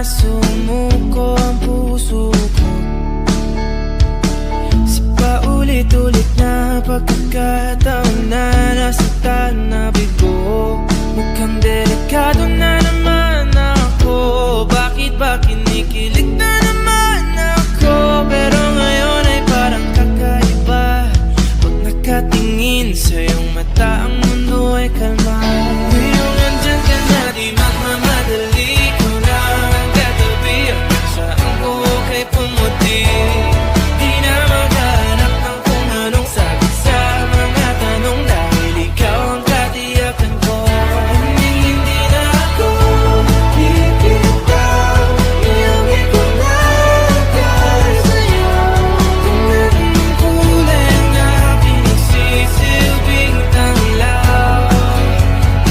sumuko ang puso ko. Sa paulit-ulit na pagkakataon na nasaktan na bigo, mukhang delikado na naman ako. Bakit ba kinikilig na naman ako? Pero ngayon ay parang kakaiba. Pag nakatingin sa iyong mata, ang mundo ay kalma. Ngayong andyan ka na, di magmamadali ko lang ang katabi. Saan ko kay pumuti? Di na maghanap ng kung anong sabi sa mga tanong, dahil ikaw ang katiyakan ko. Hindi na ako bibitaw, iyong ikunagay sa'yo. Kung anong kulay ang aking nagsisilbing tanglaw,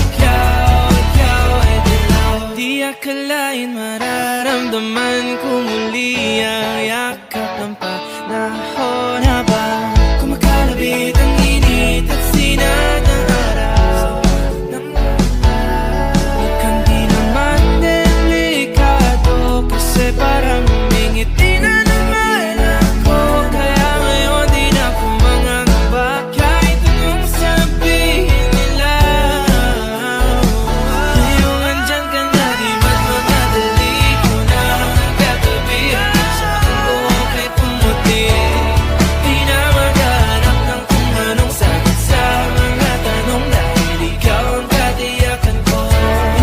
ikaw ay dilaw. Di akalain mararamdaman ko muli ang yakap ng panahon habang kumakalabit ang init at sinat ng araw. Mukhang di naman delikado, kasi parang humingiti na naman ako. Kaya ngayon di na ako mangangamba, kahit anong sabihin nila. Ngayong andyan ka na, di magmamadali ko na ang katabi. Saan ko kay pumuti? Di na maghanap ng kung anong sagot sa mga tanong, dahil ikaw ang katiyakan ko.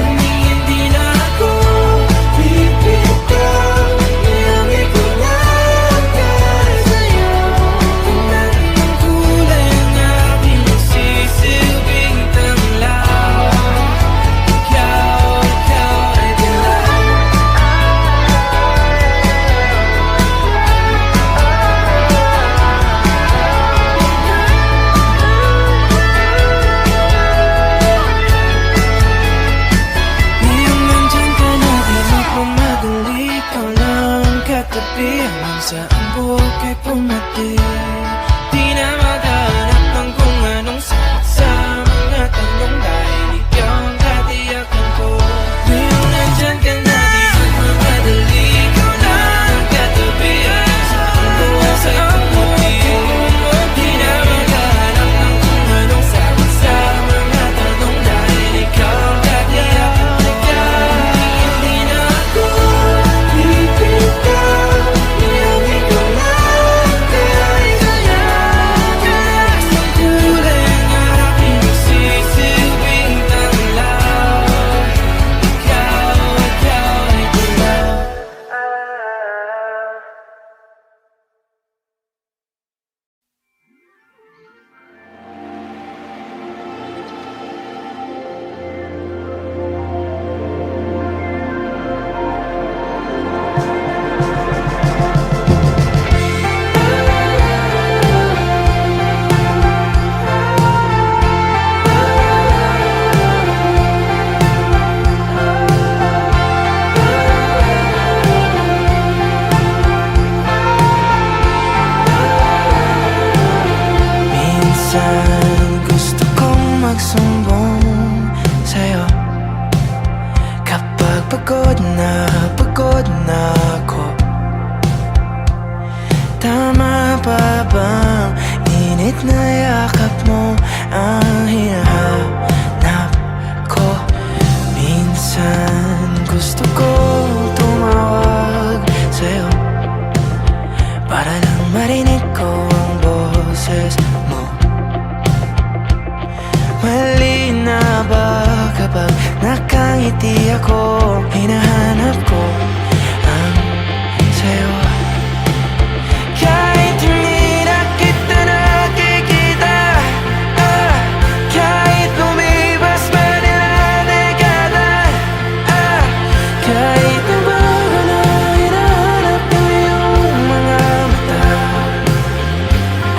Hindi na ako bibitaw, iyong ikunagay sa'yo. Kung anong kulay ang aking nagsisilbing tanglaw, ikaw ay dilaw. Ngayong nandyan ka na, di magmamadali ko lang katabi. Hanggang saan buhok ay pumati. Di na maghanap ng kung anong sagot sa mga tanong, dahil ikaw ang katiyakan ko. Ngayong nandyan ka na, di magmamadali ko lang katabi. Hanggang saan buhok ay pumati. Di na maghanap ng kung anong sagot sa mga tanong, dahil ikaw ang katiyakan ko. Hindi na ako bibitaw, iyong ikunagay sa'yo. Kahit ang kulay ang aking nagsisilbing tanglaw, ikaw ay dilaw. Minsan gusto kong magsumbong sa'yo kapag pagod na ako. Tama pa bang init na yakap mo ang hinahanap ko? Minsan gusto ko tumawag sa'yo para lang marinig ko ang boses mo. Mali na ba kapag nakangiti ako? Hinahanap ko ang sayo. Kahit hindi na kita nakikita, kahit lumipas pa nila dekada, kahit nabago na hinahanap ko yung mga mata,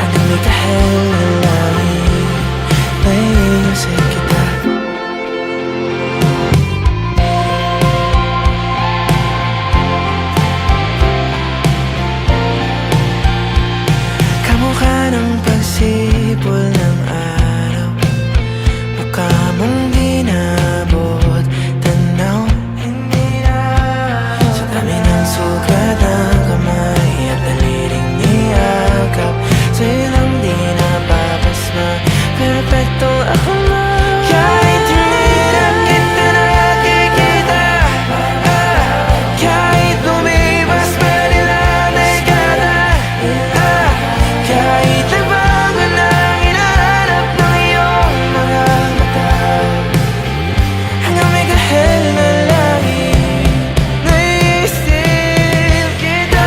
hanggang may kahel na langit, may isip kita. epektong ako na. Kahit hindi na kita nakikita, kahit lumipas pa nila na ikata, kahit nagbago na ang hinahanap ng iyong mga mata, hanggang may kahel na lagi naisip kita.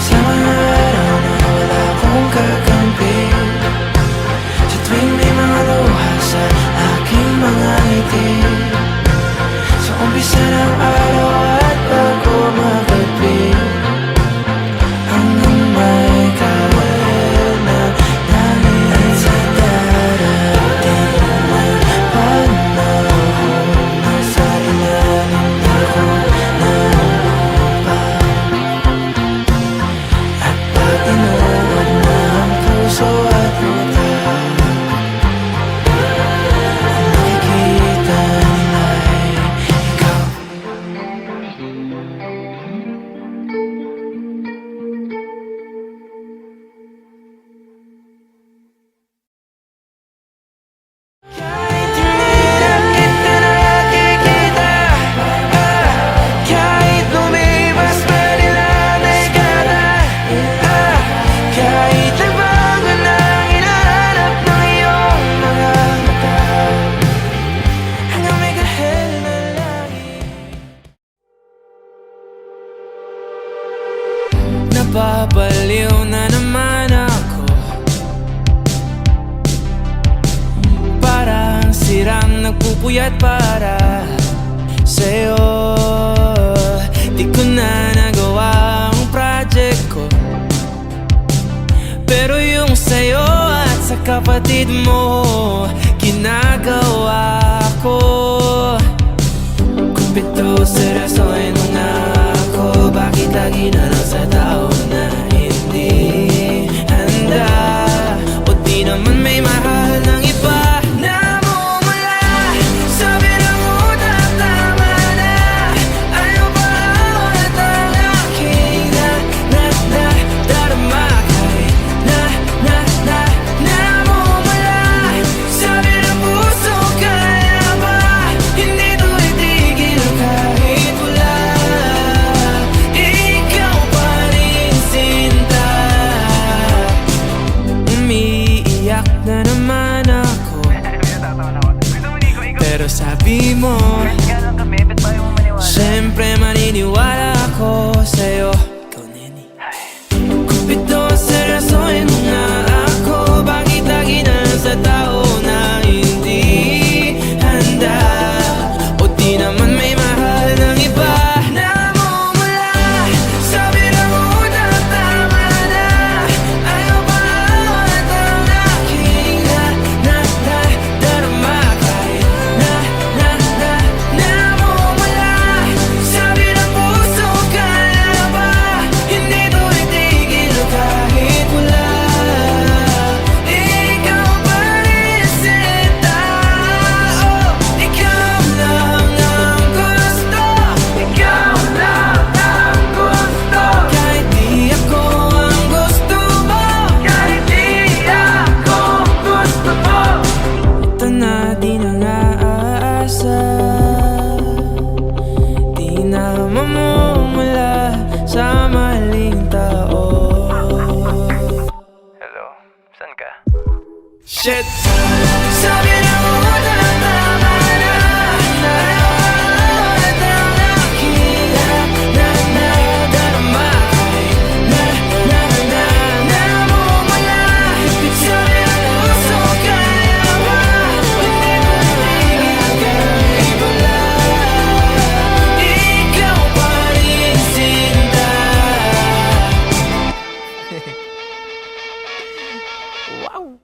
Sa mga araw na wala akong kakampi, sa tuwing may mga luha sa aking mga ngiti, sa umpisa ng araw at bago magabi, hanggang may kahel na langit sa darating na panahon, nasa ilalim ako ng lupa. At pag inuod na ang puso at mata, ang nakikita nila'y ikaw. Kahit hindi na kita nakikita, kahit lumipas pa nila na ikata, kahit nagbago na ang hinahanap ng iyong mga mata, hanggang may kahel na lagi. Napapaliw na naman ako, parang sirang nagpupuyat para sa'yo. Di ko na nagawa ang project ko, pero yung sa'yo at sa kapatid mo ginagawa ko. Kumpito seryoso na ako, bakit lagi na lang sa tao na hindi handa, o di naman may mahal ng iba. Namumula, sabi ng utak, tama na. Ayaw pa awat ang aking darama. Namumula, sabi ng puso, kaya ba hindi to itigil kahit wala ikaw pa rin, sinta. Umiiyak na naman ako, pero sabi mo siyempre maniniwala ako sa'yo. Ikaw, Neni. Kumpito seryosohin mo nga ako, bakit lagi na lang sa tao na hindi handa, o di naman may mahal ng iba. Namumula, sabi ng utak, tama na. Ayaw pa awat ang aking darama. Namumula, sabi ng puso, kaya ba hindi to itigil kahit wala ikaw pa rin, sinta. Oh, ikaw lang ang gusto, ikaw lang ang gusto. Kahit di ako ang gusto mo, kahit di ako gusto mo. Ito na, di na nga aasa, di na mamumula sa maling tao. Hello, saan ka? Shit! Sabi ng utak, tama na. Nawawala ang aking darama. Namumula, sabi ng puso, kaya ba hindi mo itigil kahit wala ikaw pa rin, sinta. Wow!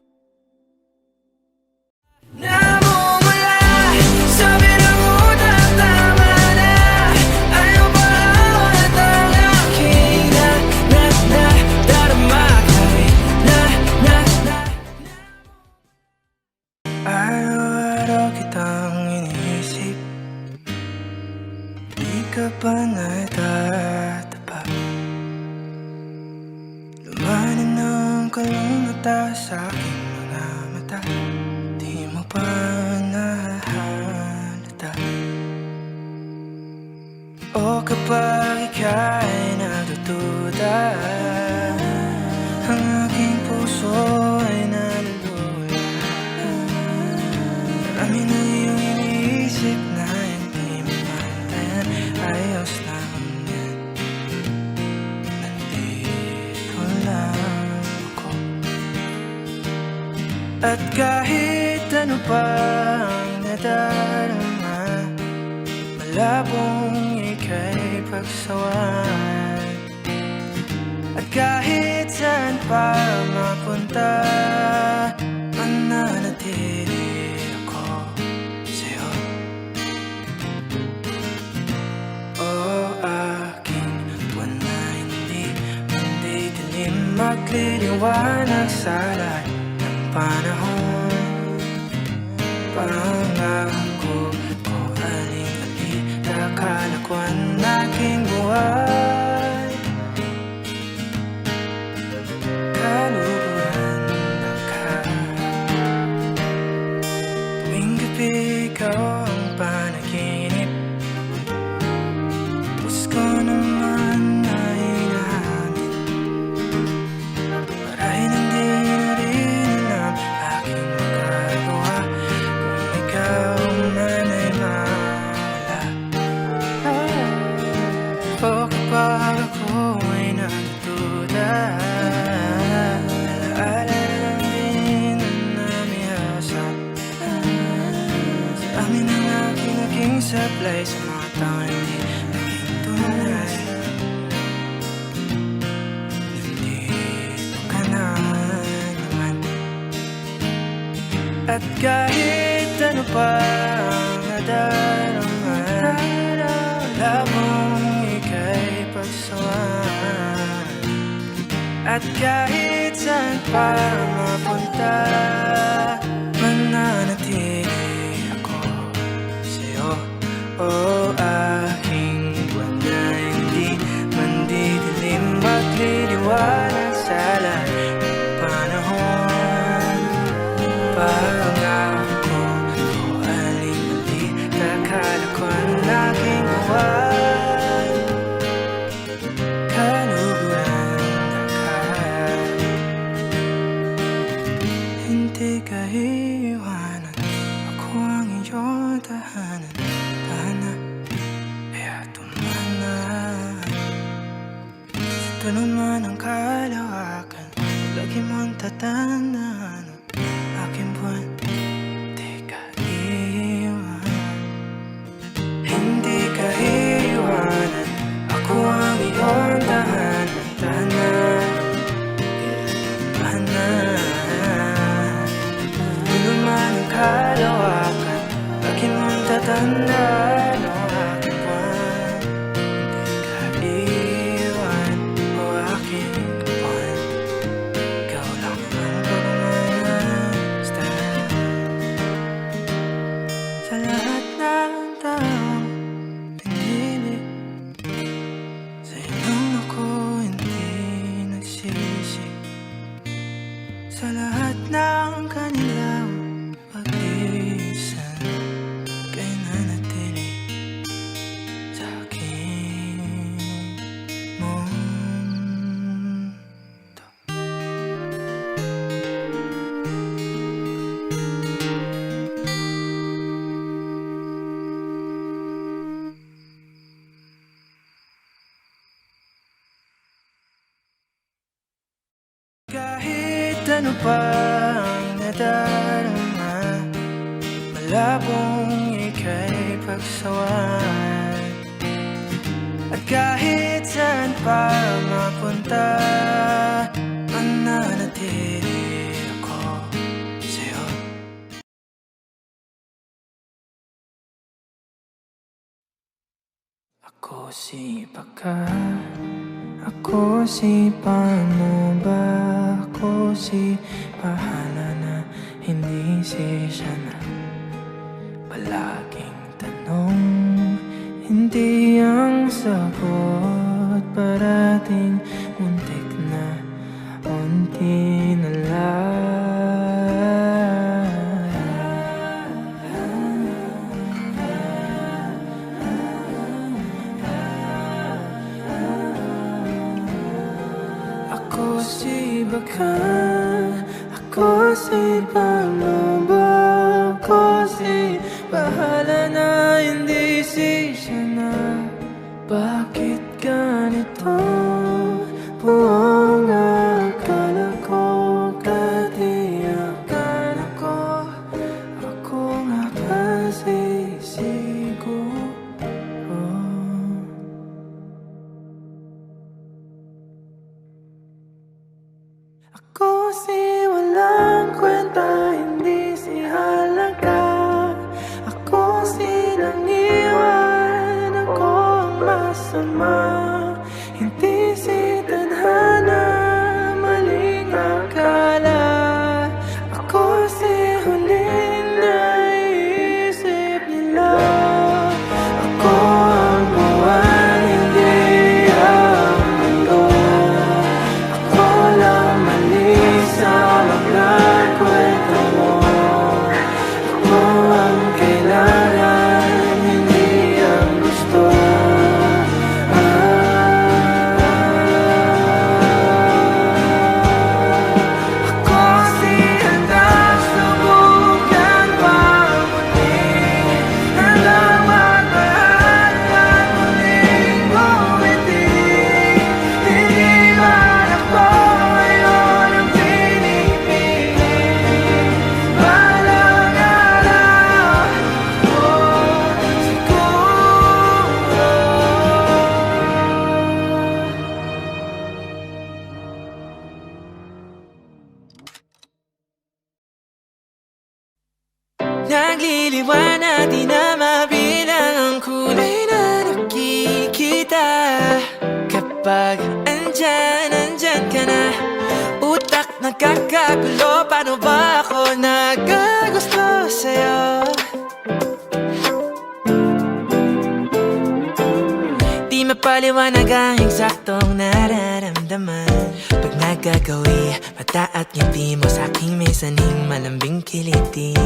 Namumula, sabi ng utak, tama na. Ayaw pa awat ang aking darama. kalungata sa aking mga mata, di mo pa nahalata. O kapag ika'y natutuda, ang aking puso ay nalulula. Marami na iyong iniisip na hindi mamantayan. Ayos lang yan, nandito lang ako. At kahit ano pang nadarama, malabong ika'y pagsawan. At kahit saan pa mapunta, mananatili ako sa'yo. O aking buwan na hindi dilim, magliliwanag sa lahat ng panahon. Pangako ko aling-aling kakalakwan aking buhay. Kaluguran na ka, tuwing gabi ikaw ang panaginip. Puso ko naman na hinahamit, marahil hindi na rin alam aking magagawa kung ikaw man ay mawala. O kapag ako ay nagduda, alaala lang din ang namihasa sa amin ang aking naging sablay, sa mga tao hindi naging tunay. Nandito ka na naman. At kahit ano pa ang nadarama, labong ika'y pagsawan. At kahit saan pa mapunta, mananatili ako sa'yo. O aking buwan na hindi mandidilim, magliliwanag sa lahat ng panahon. Pangako ko aling-aling kakalakwan aking buwan. Kaluguran na ka, hindi ka iiwanan. Ako ang iyong tahanan, tahanan, kaya tumana. Sa tunog man ang kalawakan, lagi mong tatandaan, aking buwan, di ka iiwanan. Hindi ka iiwanan, ako ang iyong tahanan, tahanan, kailanman. Ano man ang kalawakan, lagi mong tatandaan, aking buwan, hindi ka iiwan. O aking buwan, ikaw lang ang pagmamasdan. Sa lahat ng taong pinili, sa inyong ako hindi nagsisi. Sa lahat ng kanilang pag-iisan, kay nanatili sa aking mundo. Kahit ano pa ang nadarama, malabong ika'y pagsawan. At kahit saan pa mapunta, mananatili ako sa'yo. Ako si Baka, ako si paano ba, ako si bahala na, hindi si siya na. Palaging tanong, hindi ang sagot, parating muntik na unti baka ako si panubo ko si bahala na hindi siya na. Bakit ganito buong akala ko katiyakan ako nga ba sisiguro? Ako si walang kwenta, hindi si halaga. Ako si nangiwan, ako ang masama. Hindi si tadhana, maling akala. Ako si huling naisip nila. Ako ang buwan, hindi ang mundo. Ako lang mali sa mga kwento mo. Ako ang kailangan, hindi ang gusto. Ako si handang subukan pa muli. Handang magmahal at muling bumiti. Hindi man ako ngayon ang pinipili. Balang araw, siguro. Nagliliwanag, di na mabilang ang kulay na nakikita. Kapag andyan ka na, utak nagkakagulo. Paano ba ako nagagusto sa'yo? Di mapaliwanag ang eksaktong nararamdaman. Pag nagagawi, mata at ngiti mo sa'king may sanhing malambing kiliti.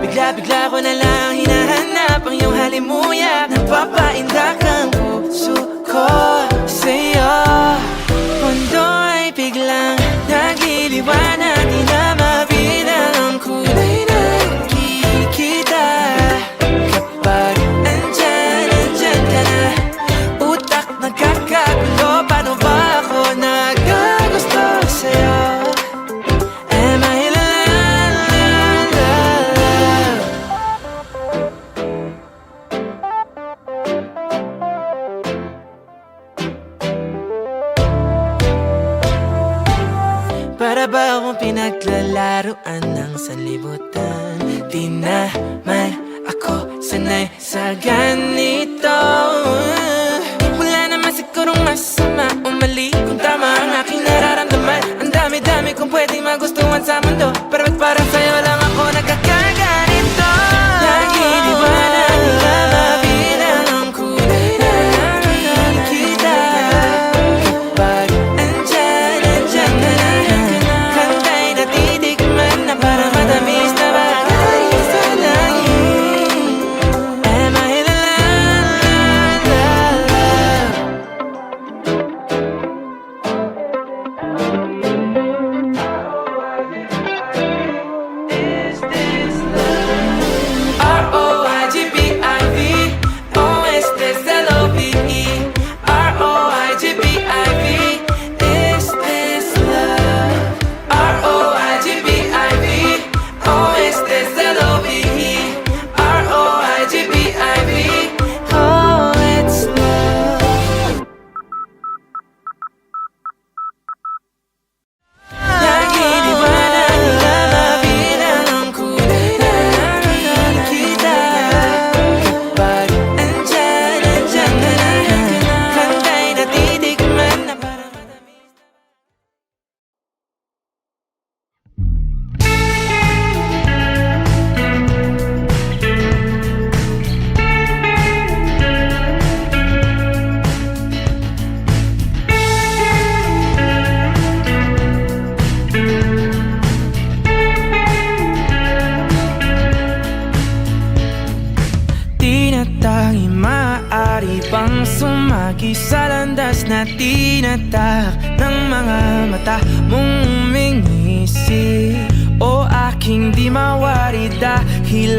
Bigla ko na lang hinahanap ang iyong halimuyak. Napapaindak ang puso ko sa'yo. Mundo ay biglang nagliliwanag, di na mabilang ang kulay na nakikita. Kapag andyan ka na, utak nagkakagulo. Paano ba ako nagagusto sa'yo? Am I in love? Para ba akong pinaglalaruan ng sanlibutan? Di naman ako sanay sa ganito. Wala naman sigurong masama o mali kung tama ang aking nararamdaman. Ang dami-dami kong pwedeng magustuhan sa mundo, pero ba't parang sa'yo lang ako nagkakaganito? Nagliliwanag, di na mabilang ang kulay na nakikita. Kapag andyan ka na, kantay na titikman na para matamis na bagay sa langit. Am I in love? Is this love? R-O-I-G-B-I-V. Oh, is this L-O-V-E? R-O-I-G-B-I-V. Is this love? R-O-I-G-B-I-V. Oh, is this L-O-V-E? R-O-I-G-B-I-V. Oh, it's love. Nagliliwanag, di na mabilang ang kulay na nakikita. Kapag andyan ka na, kantay na titikman na para matamis. Di na tayo maaari pang sumagi sa landas na tinatak ng mga mata mong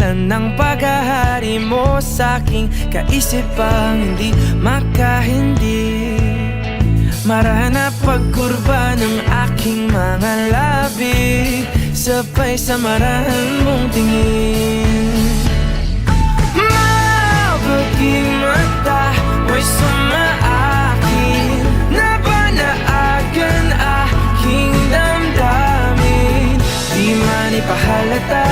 dahilan ng paghahari mo sa'king kaisipang hindi makahindi. Marana pagkurba ng aking mga labi, sabay sa marahan mong tingin. Mabaging mata mo'y sumaakin, nabanaagan aking damdamin. Di man ipahalata,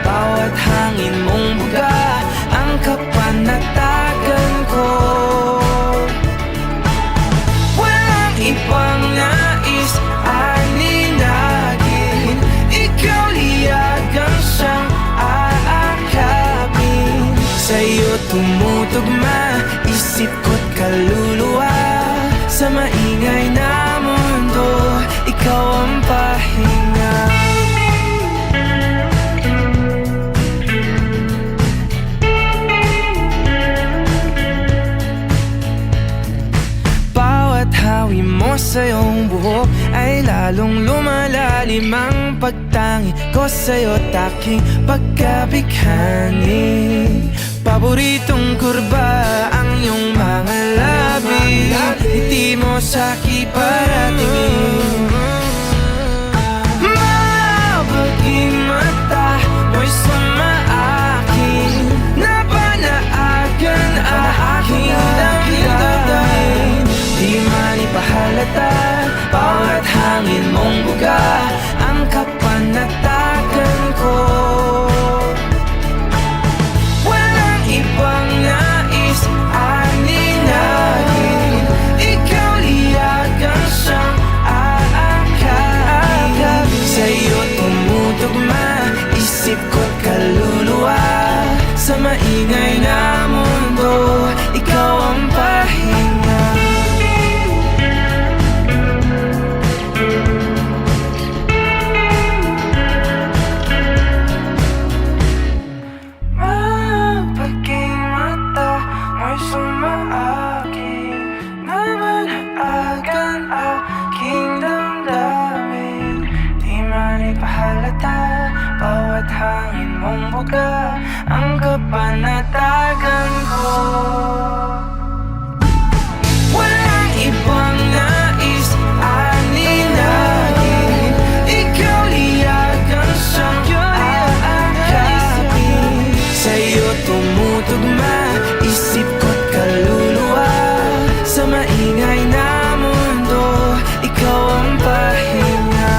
bawat hangin mong buga ang kapanatagan ko. Walang ibang nais aninagin, ikaw liyagang siyang aakapin. Sa'yo tumutugma isip ko't kaluluwa, sa maingay na mundo ikaw ang pahinga. Hawi mo sa iyong buhok ay lalong lumalalim ang pagtangi ko sa'yo't aking pagkabighani. Paboritong kurba ang iyong mga labi, ngiti mo sa'ki paratingin. Mabaging mata mo'y sumaakin, nabanaagan aking damdamin. Di man ipahalata, bawat hangin mong buga ang kapanatagan ko. Walang ibang nais aninagin, ikaw liyagang siyang aakapin. Sa'yo tumutugma isip ko't kaluluwa, sa maingay na mundo ikaw ang pahinga. Bawat hangin mong buga ang kapanatagan ko. Walang ibang nais aninagin, ikaw liyagang siyang aakapin. Sa'yo tumutugma isip ko't kaluluwa, sa maingay na mundo ikaw ang pahinga.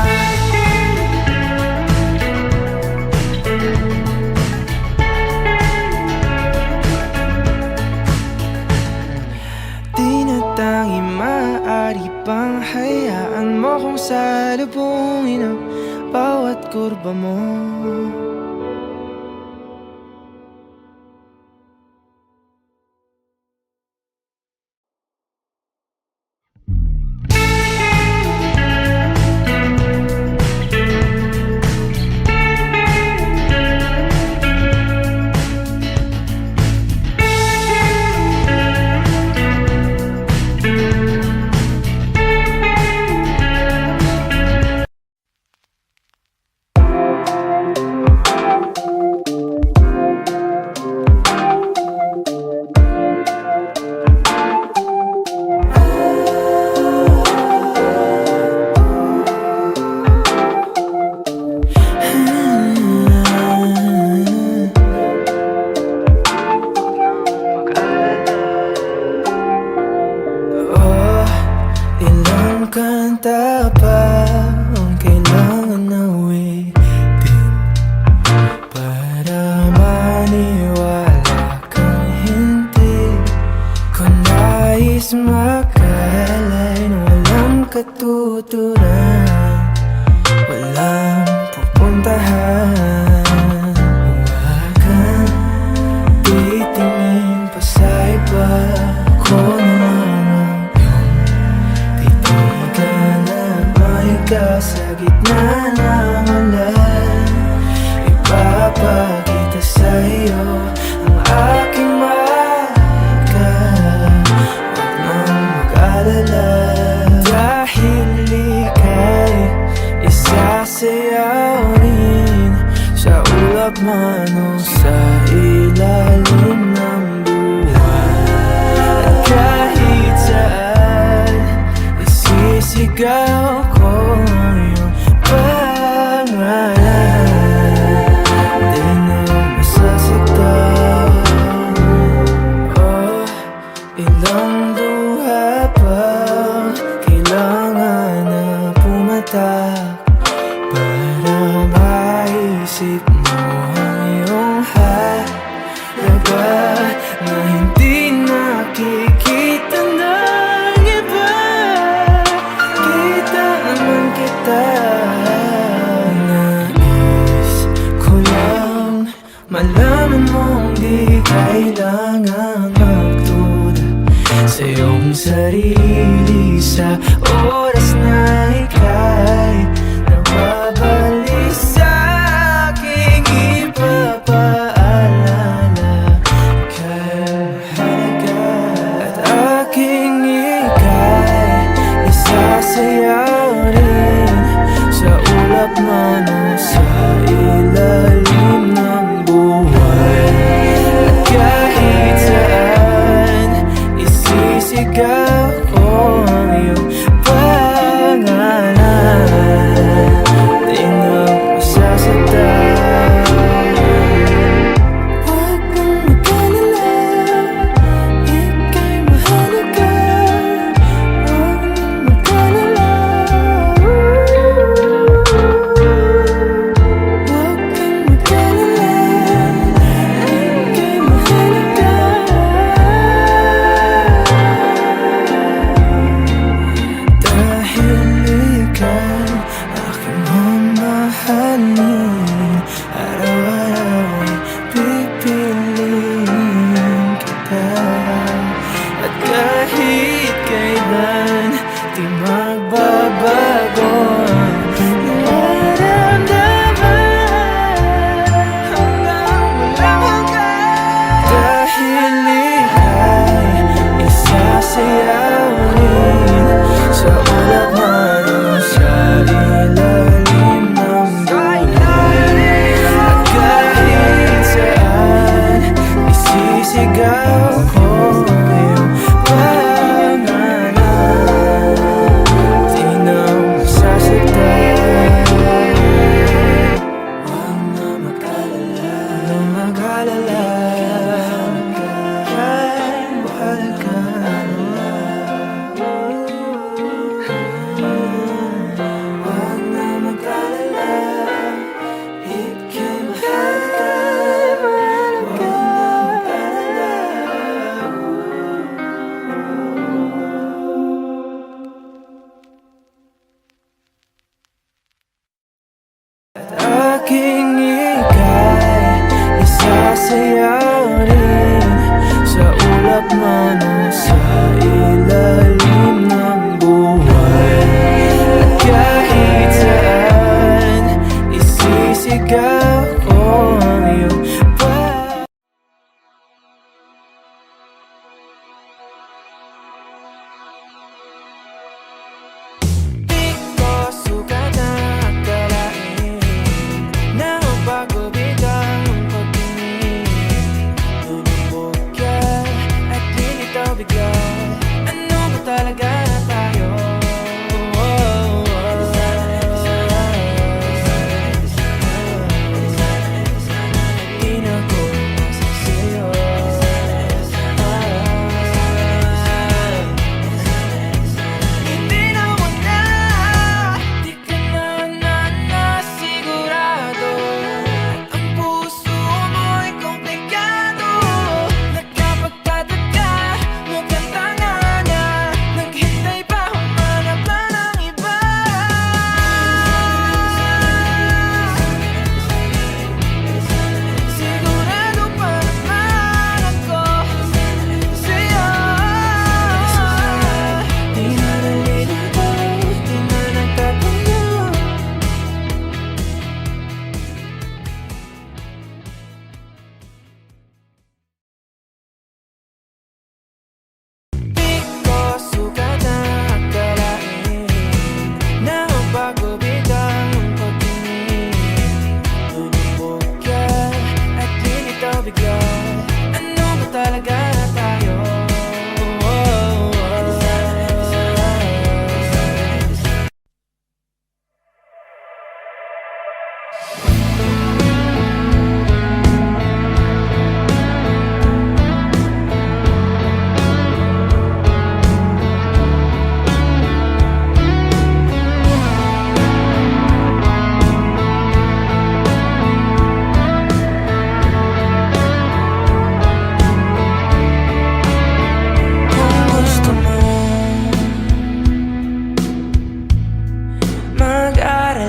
Tinatangi maaari pang hayaan mo kung salubungin ang bawat kurba mo. Kanta pa ang kailangan na uwitin para maniwala kang hindi ko nais makalay na walang katuturan, walang pupuntahan. Huwag kang titingin pa sa iba, ko na sa gitna ng ulan, ipapakita sa'yo ang aking mahal. Huwag nang mag-alala, dahil ika'y isasayawin sa ulap man o sa ilalim ng buhay. At kahit saan isisigaw ko ang iyong pangalan. Di na masasaktan. Oh, ilang luha pa kailangan na pumatak para maisip mo ang iyong halaga na hindi nakikita ng iba. Kita naman kita. Nais ko lang malaman mong di kailangan magduda sa iyong sarili sa oras na ika'y nababalik sa aking ipapaalala. Ika'y mahalaga at aking ika'y isasayaw rin sa ulap man o sa ilalim ng buhay. At kahit saan isisigaw ko ang iyong pangalan. Di na masasaktan. Huwag kang mag-alala, ika'y mahalaga. Huwag kang mag-alala. Huwag kang mag-alala, ika'y mahalaga. Dahil ika'y aking mamahalin, araw-araw ay pipiliin kita. At kahit kailan di magbabago ang nararamdaman hanggang walang hanggan. Dahil ika'y isasayaw rin sa ulap man o sa ilalim ng buhay.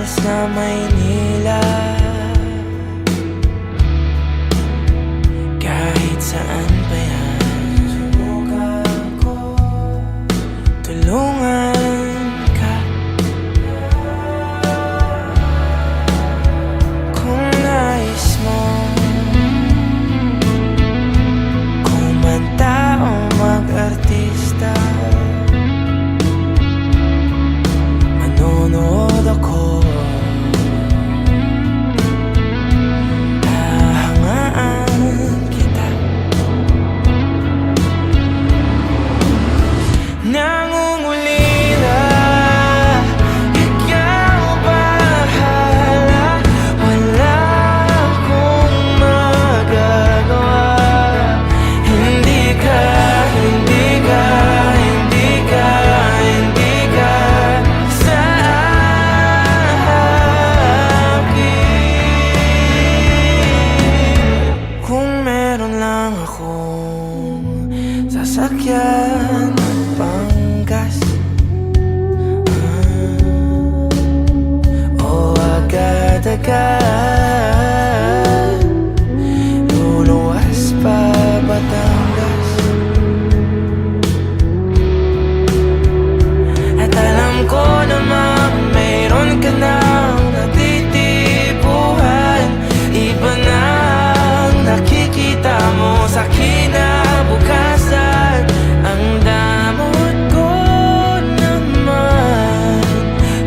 miles na Maynila. Kahit saan pa yan, subukan ko tulungan ka. Kung nais mo kumanta o mag-artista, manonood ako. Hahangaan kita. Nangungulila, ikaw bahala. Wala akong magagawa. Hindi ka, hindi ka, hindi ka, hindi ka sa akin. Kung meron lang akong sasakyan at panggas, o agad-agad luluwas pa Batangas. At alam ko naman mayroon ka nang natitipuhan. Iba na ang nakikita mo sa kinabukasan. Ang damot ko naman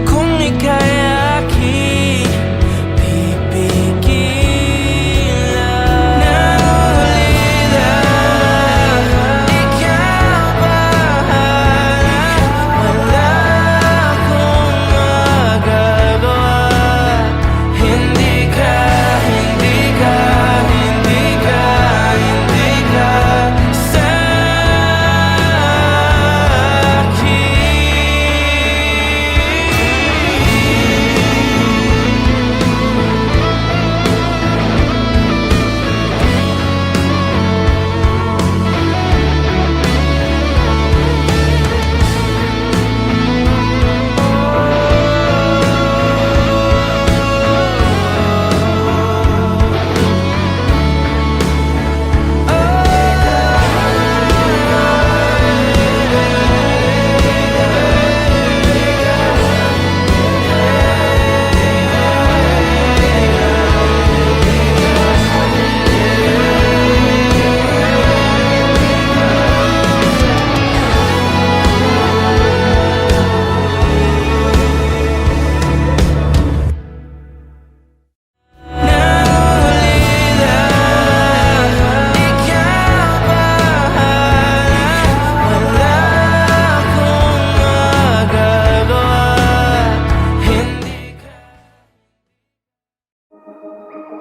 kung ika'y aking pipigilan. Nangulila, ikaw bahala. Wala akong magagawa. Hindi ka, hindi ka, hindi ka, hindi ka sa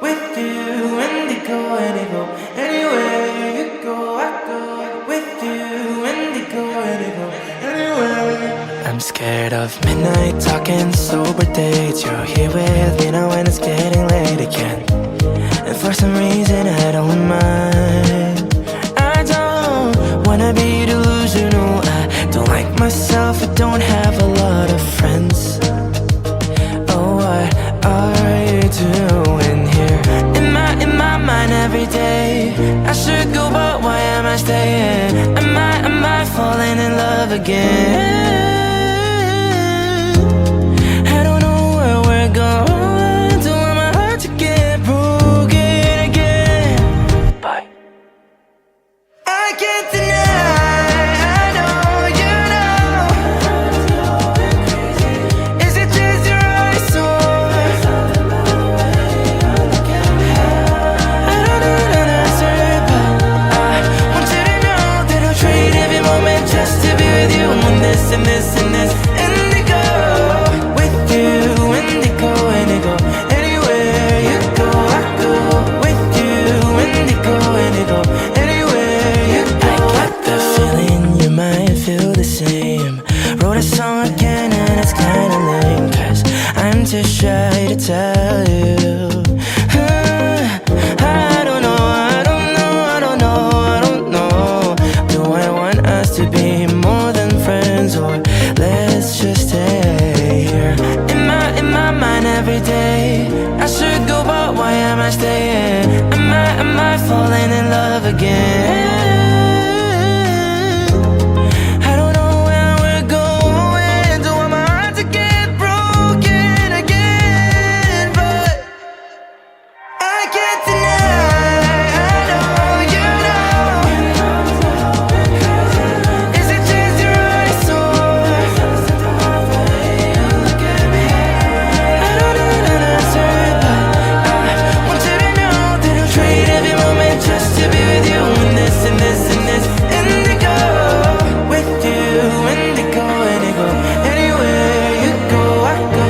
with you, Indigo, Indigo. Anywhere you go, I go. With you, Indigo, Indigo. Anywhere. I'm scared of midnight talking, sober dates. You're here with me now when it's getting late again. And for some reason I don't mind. I don't wanna be delusional. I don't like myself, I don't have a lot of friends. Oh, what are you doing here? In my mind every day I should go, but why am I staying? Am I falling in love again? I don't know where we're going. Don't want my heart to get broken again. Bye. I can't deny, I know you know. Is it just your eyes or I don't know an answer, but I want you to know that I'll trade every moment just to be with you. And this and this and this indigo. With you, indigo, indigo. Anywhere you go, I go. With you, indigo, indigo. Anywhere you go, I get the feeling you might feel the same. Wrote a song again and it's kinda lame, 'cause I'm too shy to tell you. I don't know, I don't know, I don't know, I don't know. Do I want us to be more than friends, or let's just stay here? In my mind every day. I should go, but why am I staying? Am I falling in love again? I don't know where we're going. Don't want my heart to get broken again, but I can't deny. I know you know. Is it just your eyes so? Look at me. I don't know an answer, but I want you to know that I'll trade every moment just to be with you. And this and this and this indigo. With you, indigo, indigo. Anywhere you go, I go.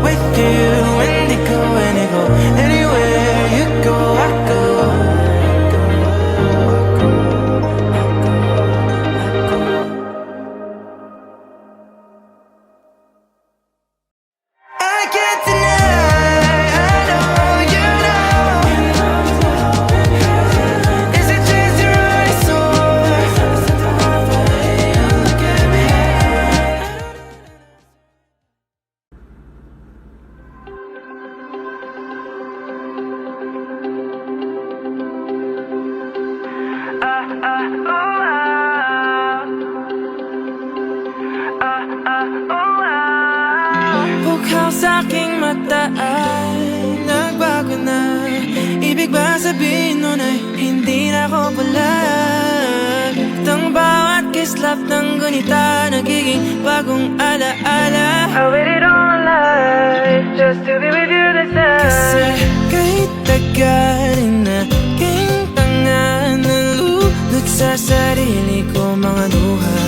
With you, indigo, indigo. Anywhere you go, I go. I can't deny. I know you know. Is it just your eyes so? Look at me. Bukhaw sa'king mata ay nagbago na. Ibig ba sabihin nun ay hindi na ako palag? Ang bawat kislap ng gunita nagiging bagong alaala. I waited all my life just to be with you this time. Kasi kahit tagalin na king tanga, nalulot sa sarili ko mga luha.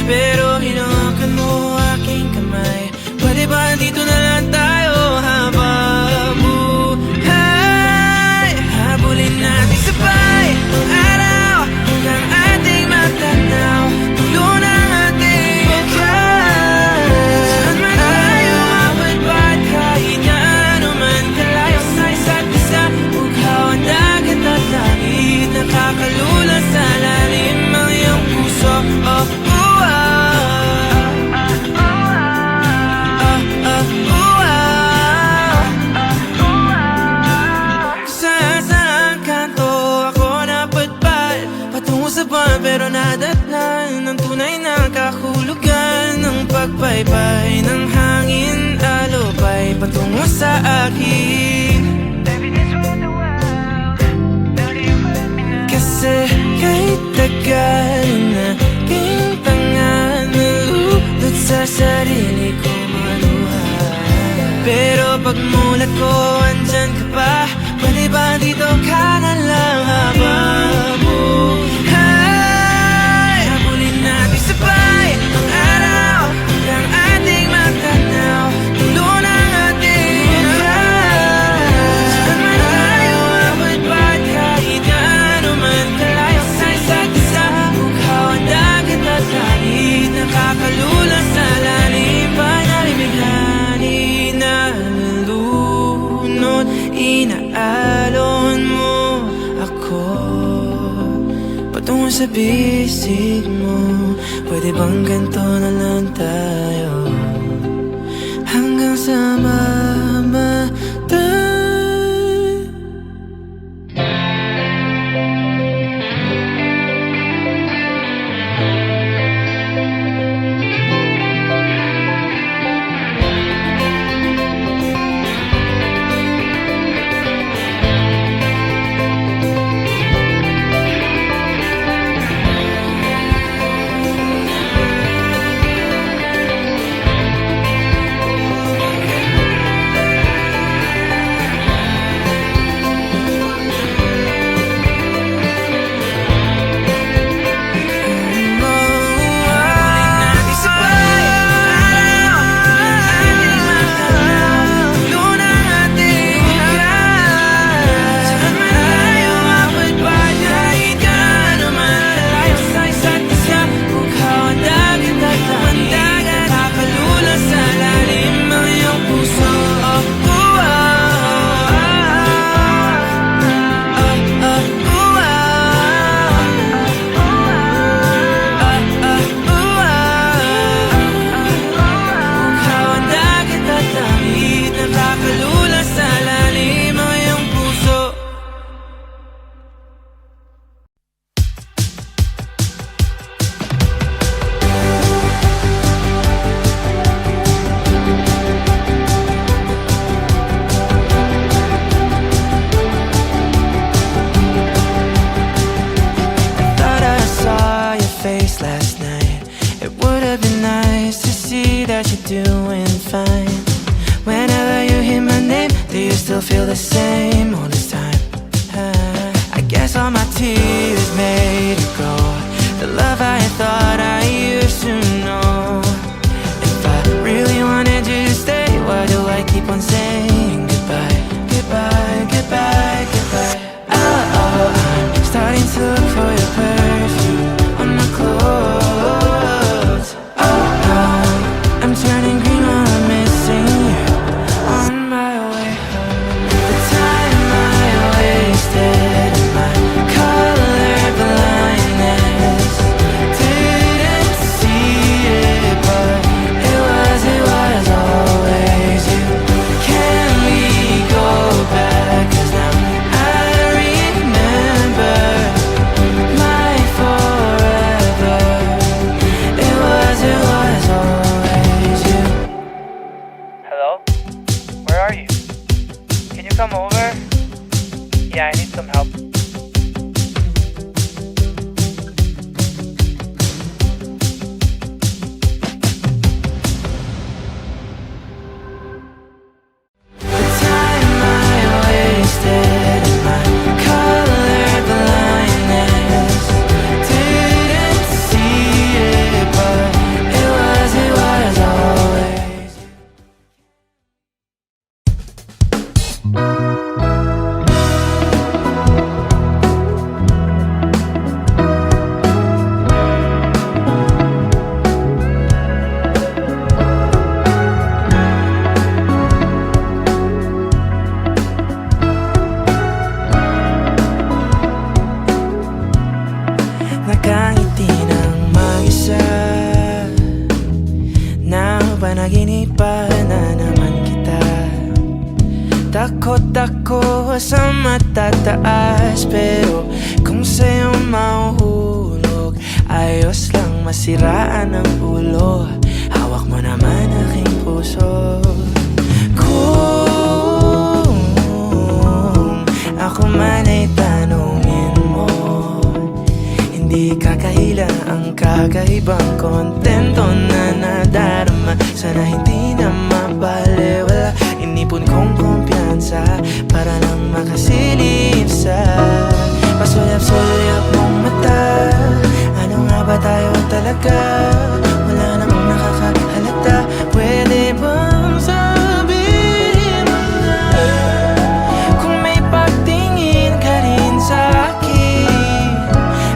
Pero hinawakan mo aking kamay. Pwede ba dito na lang tayo habang buhay? Habulin natin sabay ang araw hanggang ating matanaw. Tulo ng ating bukas. Saan man tayo mapagpat kahit na ano man kalayo sa isa't isa. Bughaw ang dagat at langit, nakakalula sa lalim ang iyong puso. Oh, pero nadatnan ng tunay na kahulugan ng pagbaybay ng hangin, alupay patungo sa akin. Kasi kahit tagalin na king tanga, nalulot sa sarili ko mga luha. Pero pagmulat ko, andyan ka pa. Pwede ba dito ka na lang habang buhay? Habulin natin sabay ang araw hanggang ating matanaw. Tulo ng ating bukas. Saan man tayo mapagpat kahit na ano man kalayo sa isa't isa. Bughaw ang dagat at langit, nakakalula sa lalim. Panalimighani na nalulunod, inaalon mo ako patungo sa bisig mo. Pwede bang ganito na lang tayo hanggang sa mamatay? Would've been nice to see that you're doing fine. Whenever you hear my name, do you still feel the same all this time? I guess all my tears made it go. The love I thought I used to know. If I really wanted you to stay, why do I keep on saying goodbye? Goodbye, goodbye, goodbye. Oh, oh, I'm starting to look for your perfume on my clothes. Oh, no, I'm turning green while I'm missing you on my way home. The time I wasted in my colorblindness, didn't see it, but it was always you. Can we go back? 'Cause now I remember my forever. It was always you. Hello? Where are you? Can you come over? Yeah, I need some help. The time I wasted in my colorblindness, didn't see it, but it was always you. Nakangiti ng mag-isa, napanaginipan na naman kita. Takot ako sa matataas, pero kung sa'yo mahuhulog, ayos lang masiraan ang ulo. Hawak mo naman aking puso. Kung ako man ay tanungin mo, hindi kakahila ang kakaibang kontento na nadarama. Sana hindi na mapaliwala, inipon kong kumpiyansa para lang makasilip sa pasulyap-sulyap mong mata. Ano nga ba tayo talaga? Wala namang nakakahalata. Pwede bang sabihin mo na kung may pagtingin ka rin sa akin?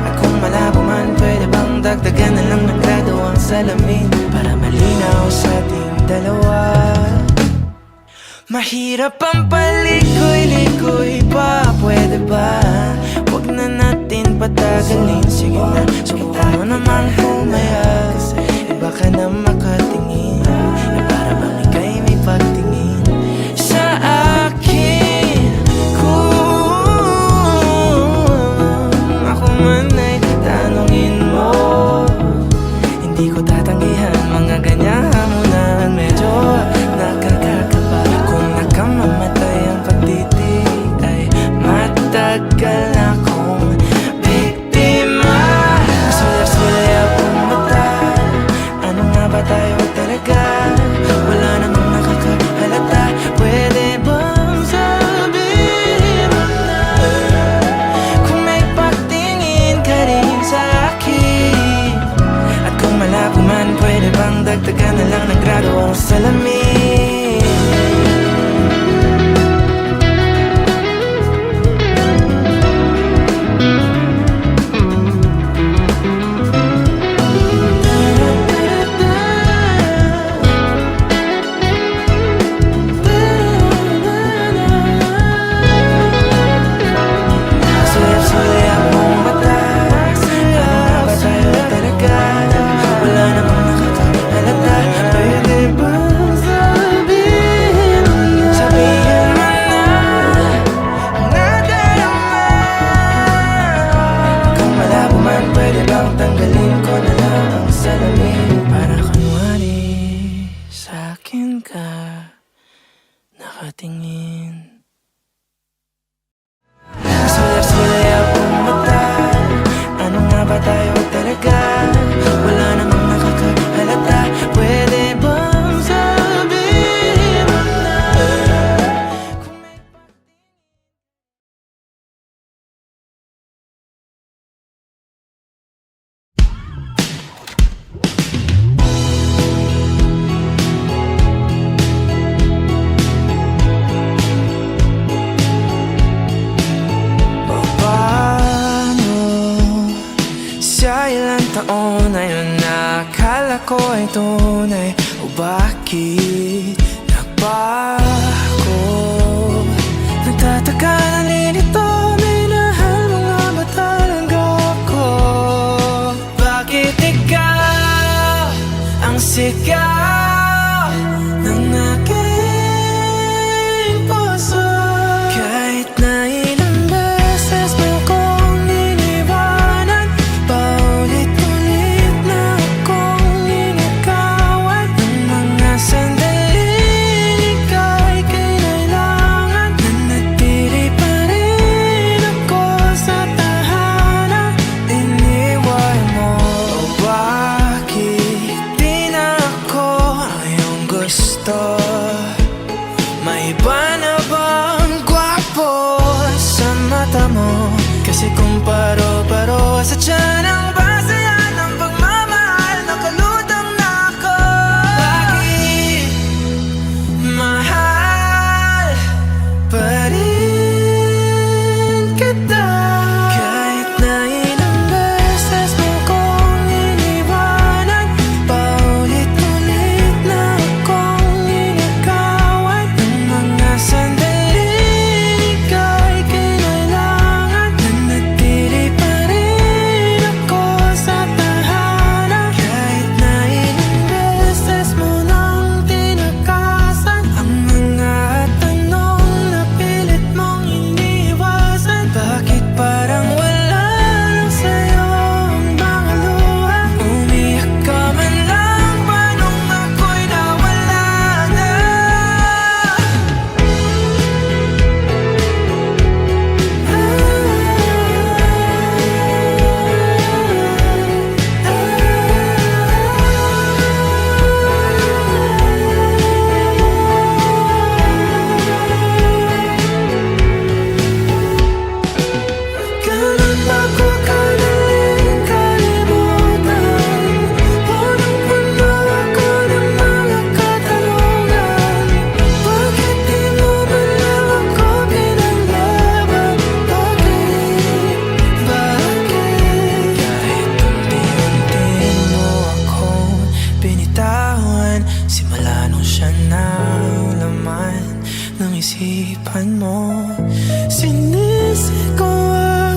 At kung malabo man, pwede bang dagdagan na lang ng grado ang salamin para malinaw sa ating dalawa? Mahirap ang palikoy-likoy pa, pwede ba? Huwag na natin patagalin, sige na, subukan mo naman pumaya. Baka na makatingin, para bang ika'y may pagtingin sa akin. Kung ako man ay tanungin mo, hindi ko tatanggihan mga ganyang hamunan. Medyo nakakakaba kung nakamamatay ang pagtitig, ay matagal na akong biktima. Sulyap-sulyap ang mata. Ano nga ba tayo talaga? Wala namang nakakahalata. Pwede bang sabihin mo na kung may pagtingin ka rin sa akin? At kung malabo man, pwede bang dagdagan na lang ng grado ang salamin? Sulyap-sulyap mong mata. Ano nga ba tayo talaga? Wala namang nakakahalata. Pwede bang akala ko ay tunay, o bakit nagbago? Nagtataka na nilito, minahal mo nga ba talaga ako? Bakit ikaw ang sigaw ng aking puso? Kahit na ilang beses mo kong iniwanan, paulit-ulit na akong inagawan ng mga sandaling ika'y kinailangan. Nanatili pa rin ako sa tahanan, iniwan mo. O bakit di na ako ang iyong gusto? May iba na bang gwapo sa mata mo? Kasi kung paro-paro sa tiyan ang basayan ng pagmamahal, nakalutang na ako. Bakit mahal pa rin kita? Kahit na ilang beses mo kong iniwanan, paulit-ulit na akong inagawan ng mga sandaling ika'y kinailangan. Nanatili pa rin ako sa tahanan, kahit na ilang beses mo nang tinakasan ang mga tanong na pilit mong iniwasan. Bakit parang wala lang sa'yo ang mga luha? Umiyak ka man lang ba nung ako'y nawala na? Ganun ba ko kadaling kalimutan? Punong-puno ako ng mga katanungan. Bakit di mo man lang ako pinaglaban? Bakit? Kahit unti-unti mo akong binitawan, simula nung siya na ang laman ng isipan mo. Sinisi ko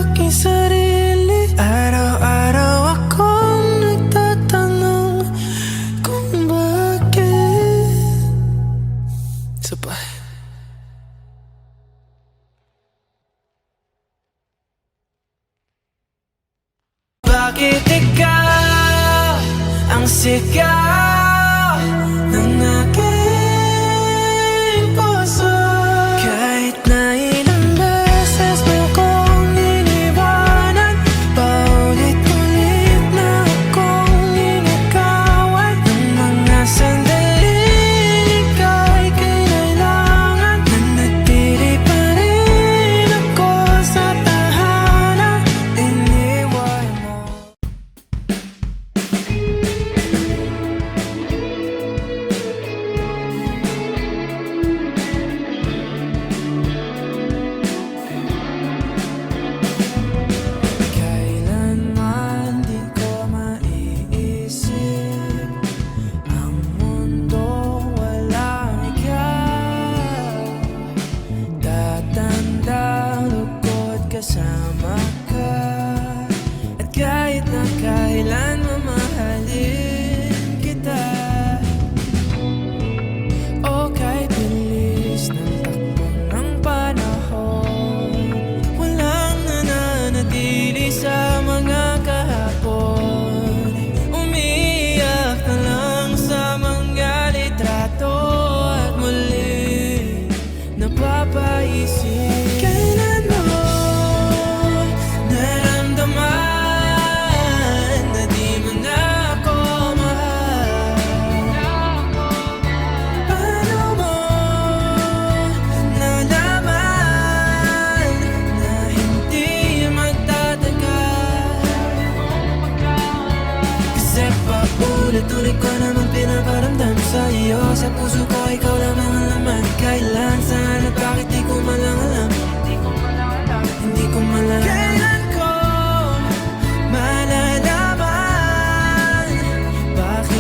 aking sarili, araw-araw akong nagtatanong kung bakit. Sabay. Bakit ikaw ang sigaw ng aking puso? Kahit na ilang beses mo kong iniwanan, paulit-ulit na akong inagawan ng mga sandaling ika'y kinailangan. Nanatili pa rin ako sa tahanan, iniwan mo. Kailanman di ko maiisip ang mundo walang ikaw. Tatandang lugod kasama ka, at kahit na kailan mamahalin kita. O kahit bilis ng takbo ng panahon, walang nananatili sa mga kahapon. Umiiyak na lang sa mga litrato, at muli napapaisip. Kailan mo naramdaman na di mo na ako mahal? Paano mo nalaman na hindi magtatagal? Kasi paulit-ulit ko naman pinaparamdam sa'yo. Sa puso ko ikaw lamang ang laman. Kailan, saan, at bakit di ko malang alam? Hindi ko malang kailan ko malalaman? Bakit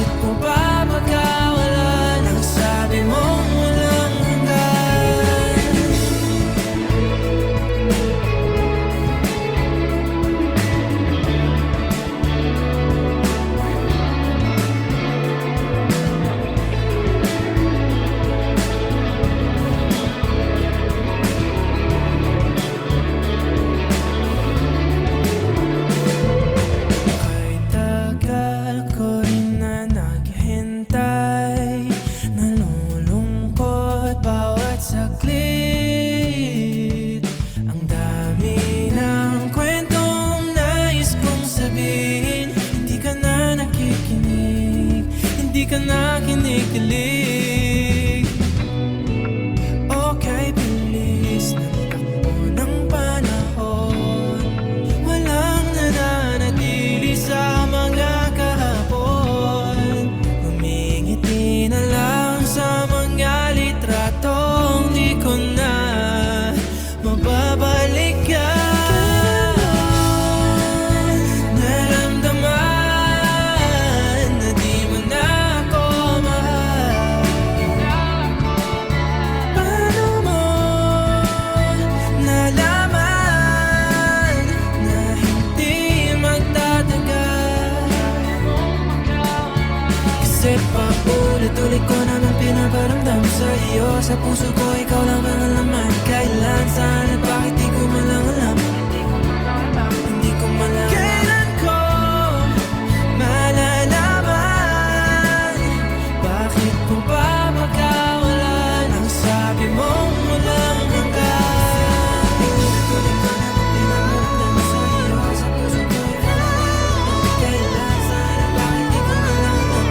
hindi ka na kinikilig. Okay, bilis ng takbo ng panahon. Walang nananatili sa mga kahapon. Humingiti na lang sa mga litratong di ko na mababalikan. Naramdaman na di mo na ako mahal. Paano mo nalaman na hindi magtatagal? Kasi paulit-ulit ko naman pinaparamdam sa iyo. Sa puso ko ikaw lang ang laman. Kailan, saan at bakit di ko man lang alam. Hindi ko malaman. Kailan ko malalaman? Bakit mo ba pagkawalan ang sabi mong walang hanggan? Paulit-ulit ko naman pinaparamdam sa iyo. Sa puso ko ikaw lang ang laman. Kailan, saan at bakit di ko man lang alam.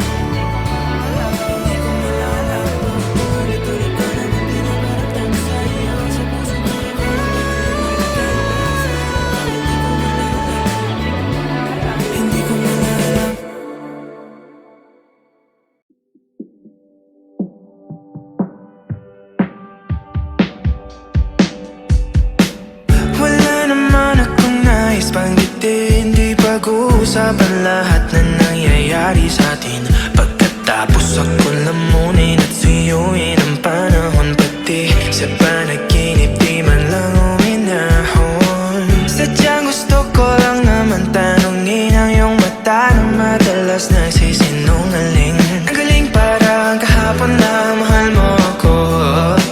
Hindi ko malaman. Paulit-ulit ko naman pinaparamdam sa iyo. Sa puso ko ikaw lang ang laman. Kailan, saan at bakit di ko man lang alam. Hindi ko malaman. Wala naman akong nais banggitin. Di pag-uusapan lahat na nangyayari sa atin. Pagkatapos ako lamunin at suyuin ang panahon. Pati sa panaginip di man lang uminahon. Sadyang gusto ko lang naman tanungin ang iyong mata na madalas nagsisinungaling. Ang galing parang kahapon na mahal mo ako.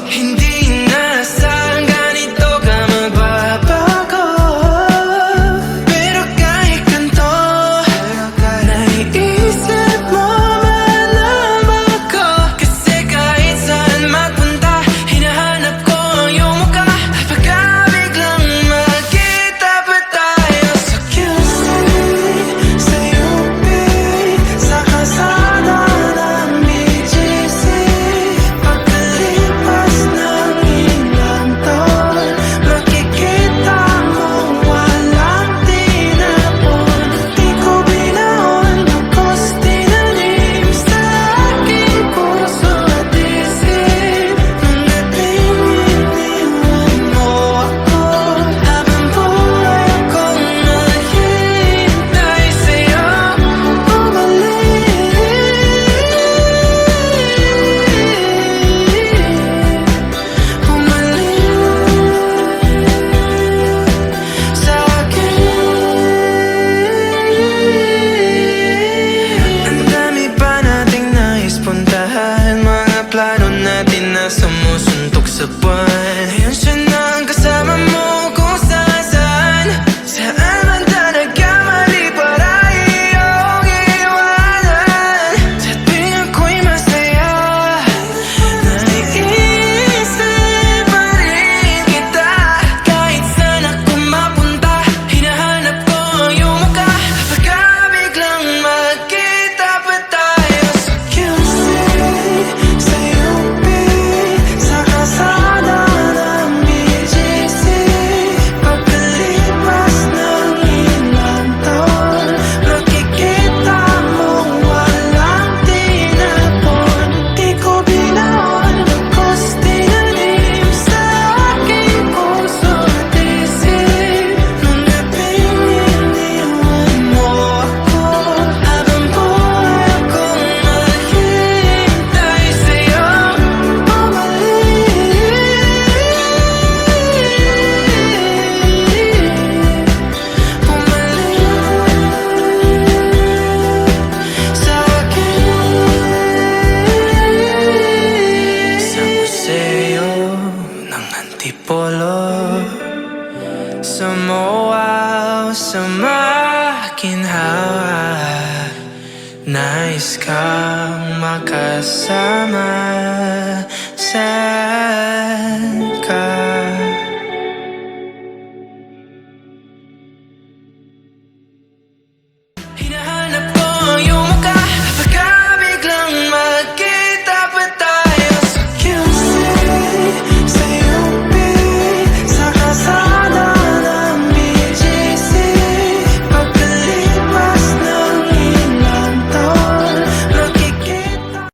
Hindi inaasahan ganito ka magbabago. Pero kahit ganito, naiisip mo man ako. Kasi kahit saan magpunta, hinahanap ko ang iyong mukha. Pagka biglang magkita pa tayo sa QC, sa UP, sa kalsada ng BGC. Pagkalipas ng ilang taon, makikita mong walang tinapon. Di ko binaon, bagkus tinanim sa aking puso at isip. Mga pininiwan mo ako, habang buhay akong naghihintay sa'yo. Bumalik sa akin. Ang dami pa nating nais puntahan. Mga plano natin na sumusuntok sa buwan. Ngayon siya na ang kasama mo kung saan. Saan man talaga mali para iyong iwanan. Sa tuwing ako'y masaya, naiisip pa rin kita. Kahit saan ako mapunta, hinahanap ko ang iyong mukha. Pagka biglang magkita pa tayo sa QC, sa UP, sa kalsada ng BGC. Pagkalipas ng ilang taon, makikita mong walang tinapon. Di ko binaon, bagkus tinanim sa aking puso at isip. Mga pininiwan mo ako, habang buhay akong naghihintay sa'yo. Bumalik sa akin. Sa museo ng Antipolo, sa MOA o sa makinhawa, nais kang makasama sa